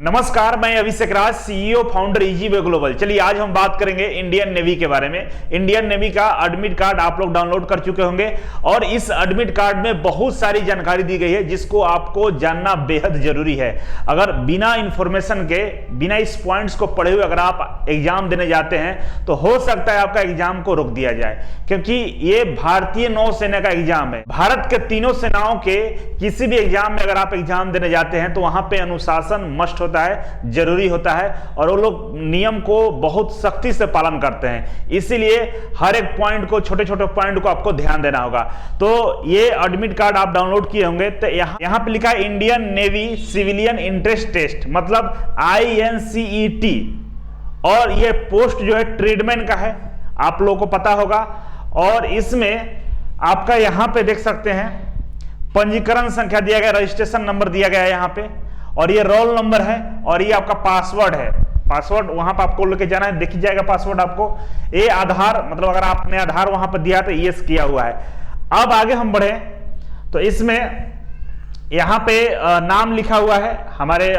नमस्कार, मैं अभिषेक राज, CEO founder इजीवे global. चलिए आज हम बात करेंगे इंडियन नेवी के बारे में। इंडियन नेवी का एडमिट कार्ड आप लोग डाउनलोड कर चुके होंगे और इस एडमिट कार्ड में बहुत सारी जानकारी दी गई है जिसको आपको जानना बेहद जरूरी है। अगर बिना इंफॉर्मेशन के, बिना इस पॉइंट्स को पढ़े हुए अगर आप एग्जाम देने जाते हैं तो हो सकता है आपका एग्जाम को रोक दिया जाए, क्योंकि ये भारतीय नौसेना का एग्जाम है। भारत के तीनों सेनाओं के किसी भी एग्जाम में अगर आप एग्जाम देने जाते हैं तो वहां पे अनुशासन मस्ट होता है, जरूरी होता है, और वो लोग नियम को बहुत सख्ती से पालन करते हैं। इसीलिए हर एक पॉइंट को, छोटे छोटे पॉइंट को आपको ध्यान देना होगा। तो ये एडमिट कार्ड आप डाउनलोड किए होंगे तो यहां पे लिखा है Indian Navy civilian interest test, मतलब INCET, और ये पोस्ट जो है ट्रेडमैन का है, आप लोगों को पता होगा। और इसमें आपका यहां पे देख सकते हैं पंजीकरण संख्या दिया गया, रजिस्ट्रेशन नंबर दिया गया है यहां पे, और ये रोल नंबर है, और ये आपका पासवर्ड है। पासवर्ड वहां पर आपको लेके जाना है, दिख जाएगा पासवर्ड आपको। ये आधार, मतलब अगर आपने आधार वहां पर दिया तो यस किया हुआ है। अब आगे हम बढ़े तो इसमें यहां पे नाम लिखा हुआ है, हमारे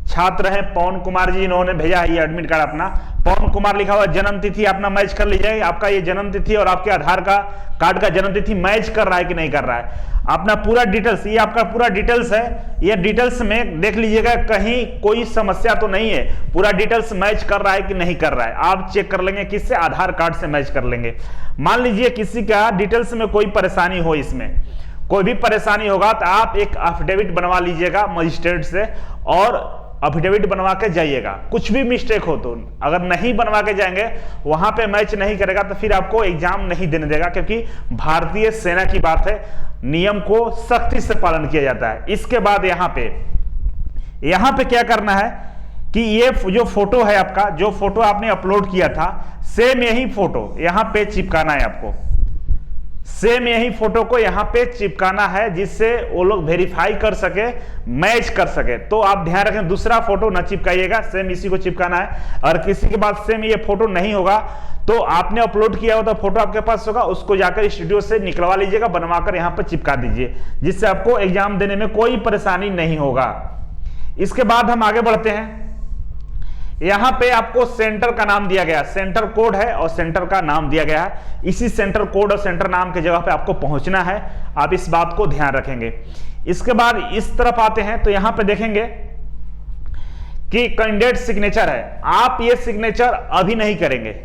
छात्र हैं पवन कुमार जी, इन्होंने भेजा है ये एडमिट कार्ड अपना। पवन कुमार लिखा हुआ, जन्म तिथि अपना मैच कर लीजिए, आपका ये जन्म तिथि और आपके आधार का कार्ड का जन्म तिथि मैच कर रहा है कि नहीं कर रहा है। अपना पूरा डिटेल्स, ये आपका पूरा डिटेल्स है, ये डिटेल्स में देख लीजिएगा कहीं कोई समस्या तो नहीं है, पूरा डिटेल्स मैच कर रहा है कि नहीं कर रहा है। आप चेक कर लेंगे, किससे? आधार कार्ड से मैच कर लेंगे। मान लीजिए किसी का डिटेल्स में कोई परेशानी हो, इसमें कोई भी परेशानी होगा तो आप एक एफिडेविट बनवा लीजिएगा मजिस्ट्रेट से, और एफिडेविट बनवा के जाइएगा। कुछ भी मिस्टेक हो तो, अगर नहीं बनवा के जाएंगे, वहां पे मैच नहीं करेगा तो फिर आपको एग्जाम नहीं देने देगा, क्योंकि भारतीय सेना की बात है, नियम को सख्ती से पालन किया जाता है। इसके बाद यहां पे क्या करना है कि ये जो फोटो है आपका, जो फोटो आपने अपलोड किया था, सेम यही फोटो यहां पे चिपकाना है आपको। सेम यही फोटो को यहां पे चिपकाना है, जिससे वो लोग वेरीफाई कर सके, मैच कर सके। तो आप ध्यान रखें, दूसरा फोटो ना चिपकाइएगा, सेम इसी को चिपकाना है। और किसी के पास सेम ये फोटो नहीं होगा तो आपने अपलोड किया होता फोटो आपके पास होगा, उसको जाकर स्टूडियो से निकलवा लीजिएगा, बनवाकर यहां पर चिपका दीजिए, जिससे आपको एग्जाम देने में कोई परेशानी नहीं होगा। इसके बाद हम आगे बढ़ते हैं। यहां पे आपको सेंटर का नाम दिया गया, सेंटर कोड है और सेंटर का नाम दिया गया है। इसी सेंटर कोड और सेंटर नाम की जगह पे आपको पहुंचना है, आप इस बात को ध्यान रखेंगे। इसके बाद इस तरफ आते हैं तो यहां पे देखेंगे कि कैंडिडेट सिग्नेचर है। आप ये सिग्नेचर अभी नहीं करेंगे,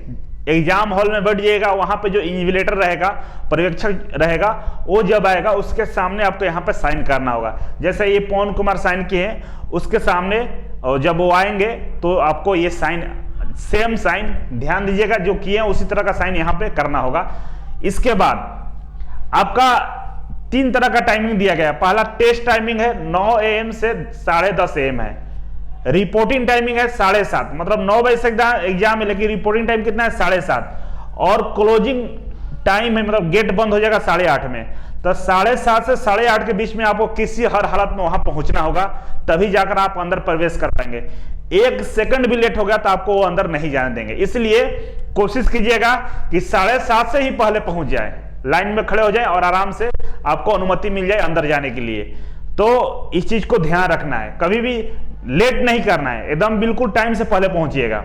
एग्जाम हॉल में बैठ जाइएगा, वहां पे जो इन्विजिलेटर रहेगा, पर्यवेक्षक रहेगा, वो जब आएगा उसके सामने आपको यहाँ पे साइन करना होगा। जैसे ये पवन कुमार साइन किए हैं, उसके सामने और जब वो आएंगे तो आपको ये साइन, सेम साइन, ध्यान दीजिएगा जो किए हैं उसी तरह का साइन यहाँ पे करना होगा। इसके बाद आपका 3 तरह का टाइमिंग दिया गया है। पहला टेस्ट टाइमिंग है 9 AM से 10:30 AM है। रिपोर्टिंग टाइमिंग है 7:30, मतलब 9 बजे से एग्जाम है, लेकिन रिपोर्टिंग टाइम कितना है? 7:30। और क्लोजिंग टाइम है, मतलब गेट बंद हो जाएगा 8:30 में। तो 7:30 से 8:30 के बीच में आपको किसी हर हालत में वहां पहुंचना होगा, तभी जाकर आप अंदर प्रवेश कर पाएंगे। 1 सेकंड भी लेट हो गया तो आपको वो अंदर नहीं जाने देंगे। इसलिए कोशिश कीजिएगा कि 7:30 से ही पहले पहुंच जाए, लाइन में खड़े हो जाए और आराम से आपको अनुमति मिल जाए अंदर जाने के लिए। तो इस चीज को ध्यान रखना है, कभी भी लेट नहीं करना है, एकदम बिल्कुल टाइम से पहले पहुंचिएगा।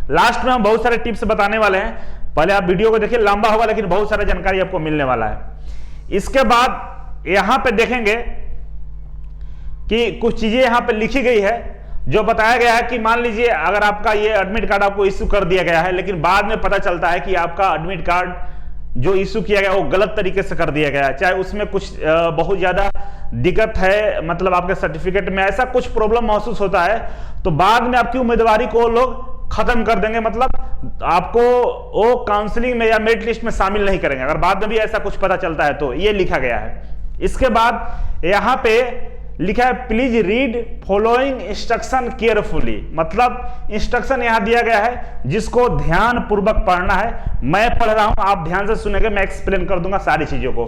लास्ट में हम बहुत सारे टिप्स बताने वाले हैं, पहले आप वीडियो को देखिए, लंबा होगा लेकिन बहुत सारी जानकारी आपको मिलने वाला है। इसके बाद यहां पे देखेंगे कि कुछ चीजें यहां पे लिखी गई है, जो बताया गया है कि मान लीजिए अगर आपका ये एडमिट कार्ड आपको इश्यू कर दिया गया है, लेकिन बाद में पता चलता है कि आपका एडमिट कार्ड जो इश्यू किया गया वो गलत तरीके से कर दिया गया है, चाहे उसमें कुछ बहुत ज्यादा दिक्कत है, मतलब आपके सर्टिफिकेट में ऐसा कुछ प्रॉब्लम महसूस होता है, तो बाद में आपकी उम्मीदवारी को लोग खत्म कर देंगे, मतलब आपको वो काउंसलिंग में या मेरिट लिस्ट में शामिल नहीं करेंगे, अगर बाद में भी ऐसा कुछ पता चलता है तो। ये लिखा गया है। इसके बाद यहां पे लिखा है please read following instruction carefully, मतलब इंस्ट्रक्शन यहां दिया गया है जिसको ध्यान पूर्वक पढ़ना है। मैं पढ़ रहा हूं, आप ध्यान से सुनेंगे, मैं एक्सप्लेन कर दूंगा सारी चीजों को।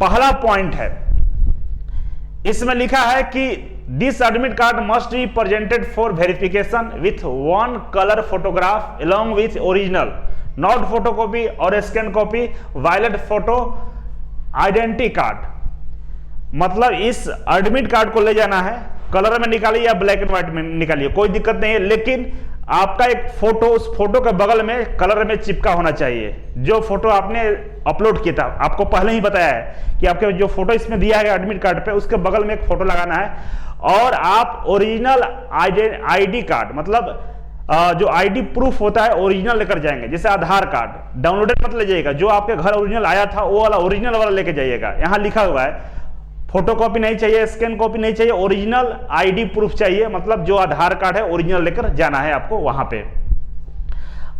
पहला पॉइंट है, इसमें लिखा है कि this admit card must be presented for verification with 1 colour photograph along with original, not photocopy or scan copy, valid photo identity card. मतलब इस एडमिट कार्ड को ले जाना है कलर में निकालिए या ब्लैक एंड व्हाइट में निकालिए, कोई दिक्कत नहीं है, लेकिन आपका एक फोटो उस फोटो के बगल में कलर में चिपका होना चाहिए। जो फोटो आपने अपलोड किया था, आपको पहले ही बताया है कि आपके जो फोटो इसमें दिया है एडमिट कार्ड पे, उसके बगल में एक फोटो लगाना है। और आप ओरिजिनल आईडी कार्ड, मतलब जो आईडी प्रूफ होता है ओरिजिनल लेकर जाएंगे। जैसे आधार कार्ड डाउनलोडेड मत ले जाइएगा, जो आपके घर ओरिजिनल आया था वो वाला ओरिजिनल वाला लेके जाइएगा। यहां लिखा हुआ है फोटो कॉपी नहीं चाहिए, स्कैन कॉपी नहीं चाहिए, ओरिजिनल आईडी प्रूफ चाहिए, मतलब जो आधार कार्ड है ओरिजिनल लेकर जाना है आपको वहां पे।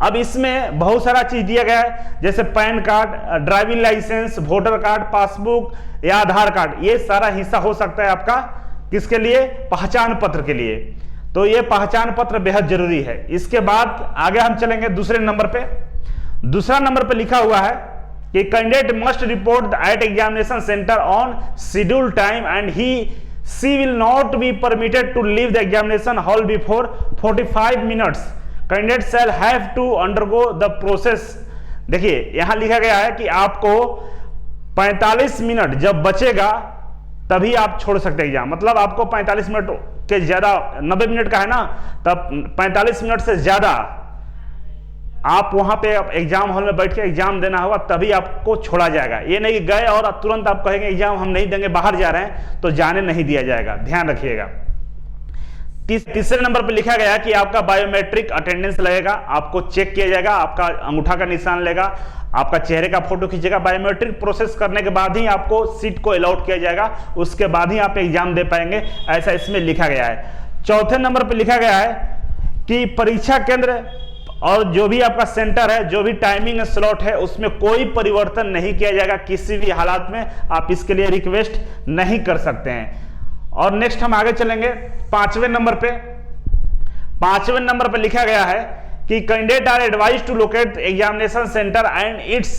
अब इसमें बहुत सारा चीज दिया गया है, जैसे PAN card, driving licence, voter card, passbook या आधार कार्ड, ये सारा हिस्सा हो सकता है आपका किसके लिए, पहचान पत्र के लिए। तो ये पहचान पत्र बेहद जरूरी है। इसके बाद आगे हम चलेंगे दूसरे नंबर पे। दूसरा नंबर पे लिखा हुआ है कि candidate must report at examination centre on schedule time and she will not be permitted to leave the examination hall before 45 minutes. Candidate shall have to undergo the process. देखिए यहां लिखा गया है कि आपको 45 मिनट जब बचेगा तभी आप छोड़ सकते हैं एग्जाम। मतलब आपको 45 मिनट के ज्यादा, 90 मिनट का है ना, तब 45 मिनट से ज्यादा आप वहां पे एग्जाम हॉल में बैठ के एग्जाम देना होगा, तभी आपको छोड़ा जाएगा। ये नहीं गए और तुरंत आप कहेंगे एग्जाम हम नहीं देंगे, बाहर जा रहे हैं, तो जाने नहीं दिया जाएगा, ध्यान रखिएगा। तीसरे नंबर पर लिखा गया कि आपका बायोमेट्रिक अटेंडेंस लगेगा, आपको चेक किया जाएगा, आपका अंगूठा का निशान लेगा, आपका चेहरे का फोटो खींचेगा। बायोमेट्रिक प्रोसेस करने के बाद ही आपको सीट को अलॉट किया जाएगा, उसके बाद ही आप एग्जाम दे पाएंगे, ऐसा इसमें लिखा गया है। चौथे नंबर पर लिखा गया है कि परीक्षा केंद्र और जो भी आपका सेंटर है, जो भी टाइमिंग स्लॉट है, उसमें कोई परिवर्तन नहीं किया जाएगा किसी भी हालात में। आप इसके लिए रिक्वेस्ट नहीं कर सकते हैं। और नेक्स्ट हम आगे चलेंगे पांचवें नंबर पे। पांचवें नंबर पे लिखा गया है कि candidate are advise to locate examination centre and its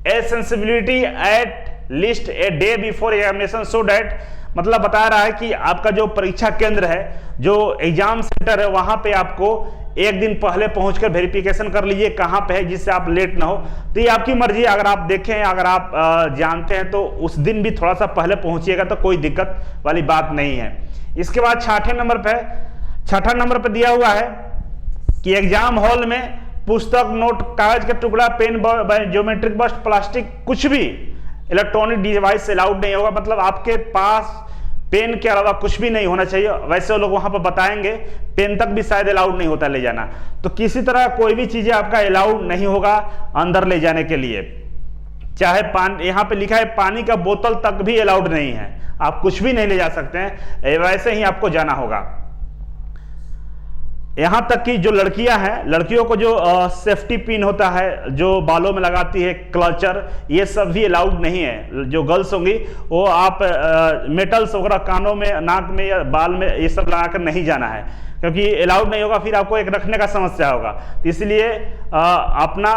accessibility at least a day before examination so that, मतलब बता रहा है कि आपका जो परीक्षा केंद्र है, जो एग्जाम सेंटर है, वहां पे आपको एक दिन पहले पहुंचकर वेरिफिकेशन कर लीजिए कहां पे है, जिससे आप लेट ना हो। तो ये आपकी मर्जी, अगर आप देखें, अगर आप जानते हैं तो उस दिन भी थोड़ा सा पहले पहुंचिएगा तो कोई दिक्कत वाली बात नहीं है। इसके बाद छठे नंबर पे दिया हुआ है कि एग्जाम हॉल में पुस्तक, नोट, कागज का टुकड़ा, पेन, ज्योमेट्रिक बॉक्स, प्लास्टिक, कुछ भी इलेक्ट्रॉनिक डिवाइस अलाउड नहीं होगा। मतलब आपके पास पेन के अलावा कुछ भी नहीं होना चाहिए। वैसे वो लोग वहां पर बताएंगे पेन तक भी शायद अलाउड नहीं होता ले जाना। तो किसी तरह कोई भी चीजें आपका अलाउड नहीं होगा अंदर ले जाने के लिए। चाहे पानी, यहाँ पे लिखा है पानी का बोतल तक भी अलाउड नहीं है, आप कुछ भी नहीं ले जा सकते हैं, वैसे ही आपको जाना होगा। यहां तक कि जो लड़कियां हैं, लड़कियों को जो सेफ्टी पिन होता है, जो बालों में लगाती है, क्लचर, ये सब भी अलाउड नहीं है। जो गर्ल्स होंगी वो आप मेटल्स वगैरह कानों में, नाक में या बाल में ये सब लगाकर नहीं जाना है, क्योंकि अलाउड नहीं होगा, फिर आपको एक रखने का समस्या होगा। तो इसलिए अपना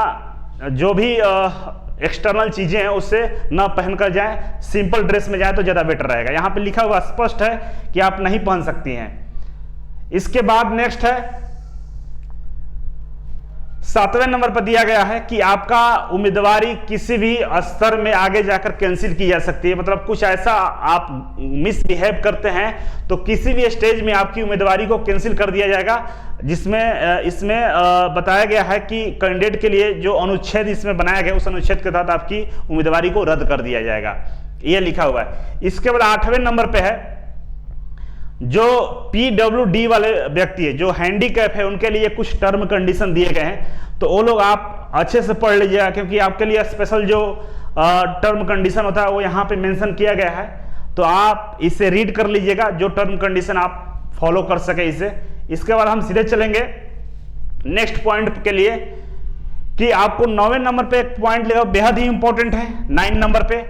जो भी एक्सटर्नल चीजें हैं उससे ना पहनकर जाएं, सिंपल ड्रेस में जाएं तो ज्यादा बेटर रहेगा। यहां पे लिखा हुआ स्पष्ट है कि आप नहीं पहन सकती हैं। इसके बाद नेक्स्ट है 7वें नंबर पर दिया गया है कि आपका उम्मीदवारी किसी भी स्तर में आगे जाकर कैंसिल की जा सकती है। मतलब कुछ ऐसा आप मिसबिहेव करते हैं तो किसी भी स्टेज में आपकी उम्मीदवारी को कैंसिल कर दिया जाएगा। जिसमें इसमें बताया गया है कि कैंडिडेट के लिए जो अनुच्छेद इसमें बनाया गया, उस अनुच्छेद के तहत आपकी उम्मीदवारी को रद्द कर दिया जाएगा, यह लिखा हुआ है। इसके बाद 8वें नंबर पे है जो PWD वाले व्यक्ति है, जो हैंडीकैप है, उनके लिए कुछ टर्म कंडीशन दिए गए हैं, तो वो लोग आप अच्छे से पढ़ लीजिएगा, क्योंकि आपके लिए स्पेशल जो टर्म कंडीशन होता है वो यहाँ पे मेंशन किया गया है। तो आप इसे रीड कर लीजिएगा, जो टर्म कंडीशन आप फॉलो कर सके इसे। इसके बाद हम सीधे चलेंगे नेक्स्ट पॉइंट के लिए कि आपको 9वें नंबर पे एक पॉइंट लेगा, बेहद ही इंपॉर्टेंट है 9 नंबर पे,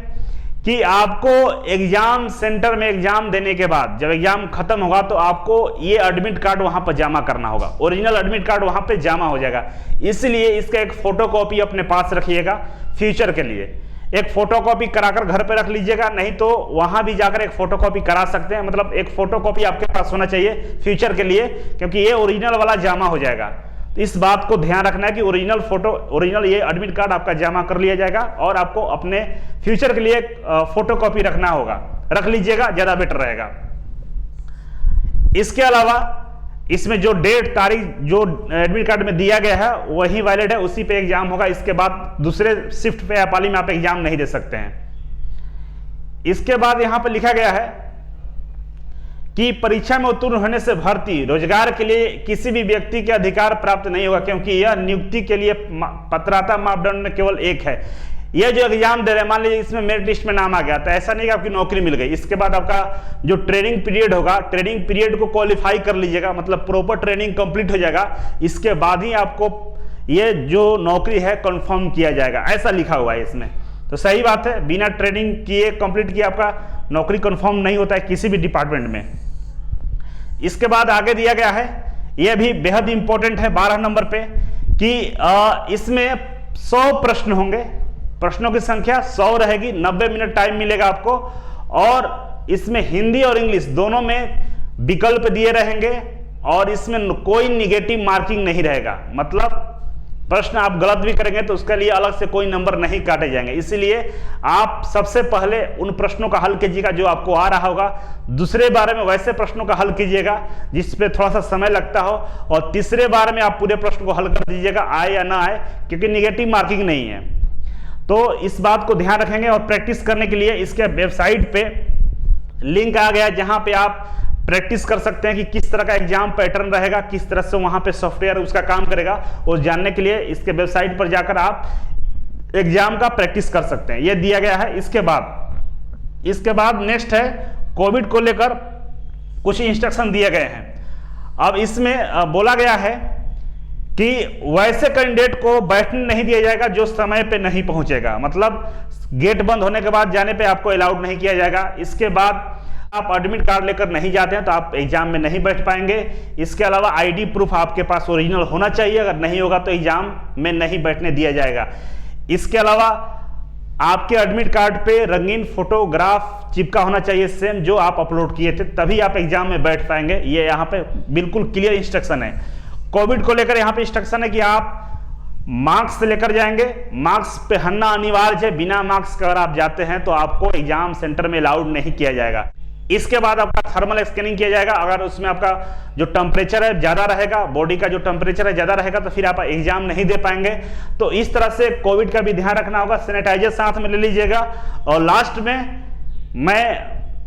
कि आपको एग्जाम सेंटर में एग्जाम देने के बाद जब एग्जाम खत्म होगा तो आपको ये एडमिट कार्ड वहां पर जमा करना होगा। ओरिजिनल एडमिट कार्ड वहां पे जमा हो जाएगा, इसलिए इसका एक फोटोकॉपी अपने पास रखिएगा फ्यूचर के लिए। एक फोटोकॉपी कराकर घर पे रख लीजिएगा, नहीं तो वहां भी जाकर एक फोटोकॉपी करा सकते हैं। मतलब एक फोटोकॉपी आपके पास होना चाहिए फ्यूचर के लिए, क्योंकि ये ओरिजिनल वाला जमा हो जाएगा। तो इस बात को ध्यान रखना है कि ओरिजिनल ये एडमिट कार्ड आपका जमा कर लिया जाएगा और आपको अपने फ्यूचर के लिए फोटोकॉपी रखना होगा, रख लीजिएगा, ज्यादा बेटर रहेगा। इसके अलावा इसमें जो डेट तारीख जो एडमिट कार्ड में दिया गया है वही वैलिड है, उसी पे एग्जाम होगा। इसके बाद दूसरे शिफ्ट पे या पाली में आप एग्जाम नहीं दे सकते हैं। इसके बाद यहां पे लिखा गया है कि परीक्षा में उत्तीर्ण होने से भर्ती रोजगार के लिए किसी भी व्यक्ति के अधिकार प्राप्त नहीं होगा, क्योंकि यह नियुक्ति के लिए पात्रता मापदंड में केवल एक है। यह जो एग्जाम दे रहे हैं, मान लीजिए इसमें मेरिट लिस्ट में नाम आ गया, तो ऐसा नहीं कि आपकी नौकरी मिल गई। इसके बाद आपका जो ट्रेनिंग पीरियड होगा, ट्रेनिंग पीरियड को क्वालिफाई कर लीजिएगा, मतलब प्रॉपर ट्रेनिंग कंप्लीट हो जाएगा। इसके बाद ही आपको ये जो नौकरी है कंफर्म किया जाएगा, ऐसा लिखा हुआ है इसमें। तो सही बात है, बिना ट्रेनिंग किए कंप्लीट किए आपका नौकरी कंफर्म नहीं होता है किसी भी डिपार्टमेंट में। इसके बाद आगे दिया गया है, यह भी बेहद इंपॉर्टेंट है 12 नंबर पे, कि इसमें 100 प्रश्न होंगे। प्रश्नों की संख्या 100 रहेगी, 90 मिनट टाइम मिलेगा आपको, और इसमें हिंदी और इंग्लिश दोनों में विकल्प दिए रहेंगे, और इसमें कोई निगेटिव मार्किंग नहीं रहेगा। मतलब प्रश्न आप गलत भी करेंगे तो उसके लिए अलग से कोई नंबर नहीं काटे जाएंगे। इसीलिए आप सबसे पहले उन प्रश्नों का हल कीजिएगा जो आपको आ रहा होगा, दूसरे बारे में वैसे प्रश्नों का हल कीजिएगा जिस पे थोड़ा सा समय लगता हो, और तीसरे बार में आप पूरे प्रश्न को हल कर दीजिएगा, आए या ना आए, क्योंकि निगेटिव मार्किंग नहीं है। तो इस बात को ध्यान रखेंगे। और प्रैक्टिस करने के लिए इसके वेबसाइट पे लिंक आ गया, जहां पे आप प्रैक्टिस कर सकते हैं कि किस तरह का एग्जाम पैटर्न रहेगा, किस तरह से वहां पे सॉफ्टवेयर उसका काम करेगा, और जानने के लिए इसके वेबसाइट पर जाकर आप एग्जाम का प्रैक्टिस कर सकते हैं। यह दिया गया है। इसके बाद नेक्स्ट है, कोविड को लेकर कुछ इंस्ट्रक्शन दिए गए हैं। अब इसमें बोला गया है कि वैसे कैंडिडेट को बैठने नहीं दिया जाएगा जो समय पे नहीं पहुंचेगा, मतलब गेट बंद होने के बाद जाने पे आपको अलाउड नहीं किया जाएगा। इसके बाद आप एडमिट कार्ड लेकर नहीं जाते हैं तो आप एग्जाम में नहीं बैठ पाएंगे। इसके अलावा आईडी प्रूफ आपके पास ओरिजिनल होना चाहिए, अगर नहीं होगा तो एग्जाम में नहीं बैठने दिया जाएगा। इसके अलावा आपके एडमिट कार्ड पे रंगीन फोटोग्राफ चिपका होना चाहिए, सेम जो आप अपलोड किए थे, तभी आप एग्जाम में बैठ पाएंगे। ये यहाँ पे बिल्कुल क्लियर इंस्ट्रक्शन है। कोविड को लेकर यहाँ पे इंस्ट्रक्शन है कि आप मार्क्स लेकर जाएंगे, मार्क्स पहनना अनिवार्य है। बिना मार्क्स के अगर आप जाते हैं तो आपको एग्जाम सेंटर में अलाउड नहीं किया जाएगा। इसके बाद आपका थर्मल स्कैनिंग किया जाएगा, अगर उसमें आपका जो टेम्परेचर है ज्यादा रहेगा, बॉडी का जो टेम्परेचर है ज्यादा रहेगा, तो फिर आप एग्जाम नहीं दे पाएंगे। तो इस तरह से कोविड का भी ध्यान रखना होगा। सैनिटाइजर साथ में ले लीजिएगा। और लास्ट में मैं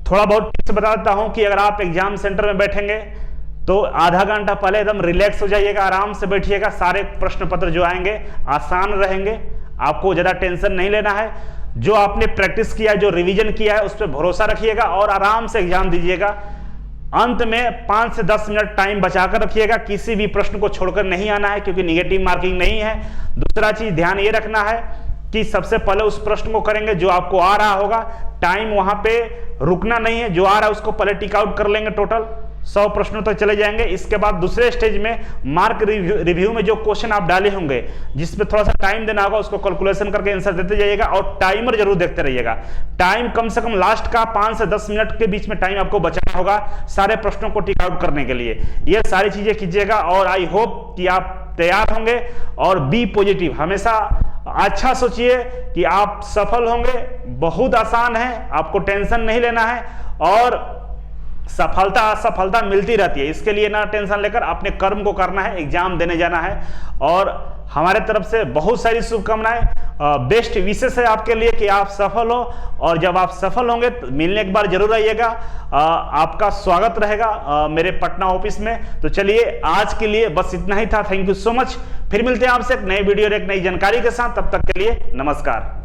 थोड़ा बहुत टिप्स बता देता हूं कि अगर आप एग्जाम सेंटर में बैठेंगे तो आधा घंटा पहले एकदम रिलैक्स हो जाइएगा, आराम से बैठिएगा। सारे प्रश्न पत्र जो आएंगे आसान रहेंगे, आपको ज्यादा टेंशन नहीं लेना है। जो आपने प्रैक्टिस किया है, जो रिवीजन किया है, उस पर भरोसा रखिएगा और आराम से एग्जाम दीजिएगा। अंत में 5 से 10 मिनट टाइम बचाकर रखिएगा, किसी भी प्रश्न को छोड़कर नहीं आना है, क्योंकि निगेटिव मार्किंग नहीं है। दूसरा चीज ध्यान ये रखना है कि सबसे पहले उस प्रश्न को करेंगे जो आपको आ रहा होगा। टाइम वहां पे रुकना नहीं है, जो आ रहा है उसको पहले टिक आउट कर लेंगे। टोटल 100 प्रश्नों तक चले जाएंगे। इसके बाद दूसरे स्टेज में मार्क रिव्यू में जो क्वेश्चन आप डाले होंगे, जिसमें थोड़ा सा टाइम देना होगा, उसको कैलकुलेशन करके आंसर देते जाइएगा। और टाइमर जरूर देखते रहिएगा। टाइम कम से कम लास्ट का 5 से 10 मिनट के बीच में टाइम आपको बचाना होगा सारे प्रश्नों को टिक आउट करने के लिए। ये सारी चीजें कीजिएगा और आई होप कि आप तैयार होंगे। और बी पॉजिटिव, हमेशा अच्छा सोचिए कि आप सफल होंगे। बहुत आसान है, आपको टेंशन नहीं लेना है, और सफलता असफलता मिलती रहती है। इसके लिए ना टेंशन लेकर अपने कर्म को करना है, एग्जाम देने जाना है। और हमारे तरफ से बहुत सारी शुभकामनाएं, बेस्ट विशेष है आपके लिए कि आप सफल हो। और जब आप सफल होंगे तो मिलने एक बार जरूर आइएगा, आपका स्वागत रहेगा मेरे पटना ऑफिस में। तो चलिए आज के लिए बस इतना ही था। Thank you so much. फिर मिलते हैं आपसे एक नए वीडियो और एक नई जानकारी के साथ। तब तक के लिए नमस्कार।